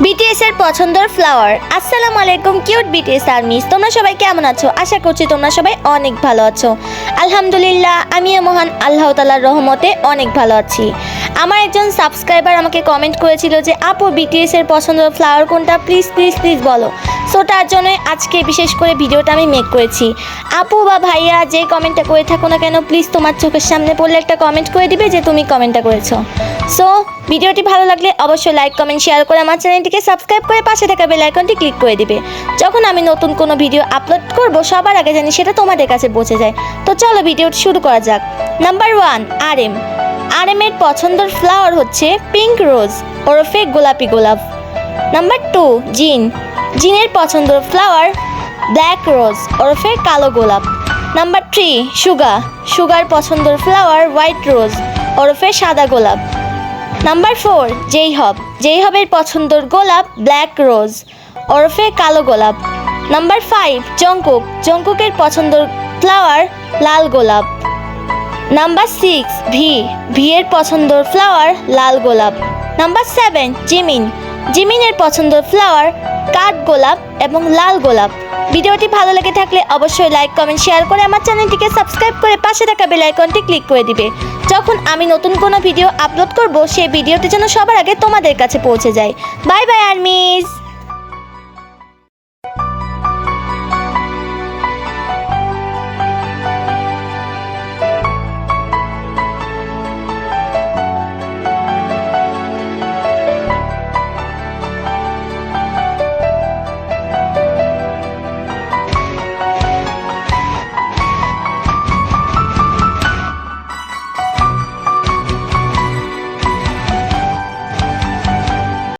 BTS এর পছন্দের flower. আসসালামু আলাইকুম কিউট বিটিএস আর্মিস, তোমরা সবাই কেমন আছো? আশা করছি তোমরা সবাই অনেক ভালো আছো। আলহামদুলিল্লাহ, আমিও মহান আল্লাহ তাআলার রহমতে অনেক ভালো আছি। আমার একজন সাবস্ক্রাইবার আমাকে কমেন্ট করেছিল যে আপু বিটিএস এর পছন্দের ফ্লাওয়ার কোনটা, প্লিজ প্লিজ প্লিজ বলো। সো তার জন্য আজকে বিশেষ করে ভিডিওটা আমি মেক করেছি। আপু বা ভাইয়া যে কমেন্টটা করে থাকো না কেন, প্লিজ তোমার চোখের সামনে পড়লে একটা কমেন্ট করে দিবে যে তুমি কমেন্টটা করেছো। সো ভিডিওটি ভালো লাগলে অবশ্যই লাইক কমেন্ট শেয়ার করে আমার চ্যানেলটিকে সাবস্ক্রাইব করে পাশে থাকা বেল আইকনটি ক্লিক করে দিবে। যখন আমি নতুন কোনো ভিডিও আপলোড করব সবার আগে জানি সেটা তোমাদের কাছে পৌঁছে যায়। তো চলো ভিডিওটি শুরু করা যাক। নাম্বার 1, আর এম এর পছন্দের ফ্লাওয়ার হচ্ছে পিঙ্ক রোজ ওরফে গোলাপি গোলাপ। নাম্বার 2, জিনের পছন্দের ফ্লাওয়ার ব্ল্যাক রোজ ওরফে কালো গোলাপ। নাম্বার 3, সুগার পছন্দের ফ্লাওয়ার হোয়াইট রোজ ওরফে সাদা গোলাপ। নাম্বার 4, জেইহবের পছন্দের গোলাপ ব্ল্যাক রোজ ওরফে কালো গোলাপ। নাম্বার 5, জংকুকের পছন্দের ফ্লাওয়ার লাল গোলাপ। নাম্বার 6, ভি এর পছন্দের ফ্লাওয়ার লাল গোলাপ। নাম্বার 7, জিমিনের পছন্দের ফ্লাওয়ার কাঠ গোলাপ এবং লাল গোলাপ। ভিডিওটি ভালো লেগে থাকলে অবশ্যই লাইক কমেন্ট শেয়ার করে আমার চ্যানেলটিকে সাবস্ক্রাইব করে পাশে থাকা বেল আইকনটি ক্লিক করে দিবে। যখন আমি নতুন কোনো ভিডিও আপলোড করব সেই ভিডিওটি যেন সবার আগে তোমাদের কাছে পৌঁছে যায়। Bye bye army's.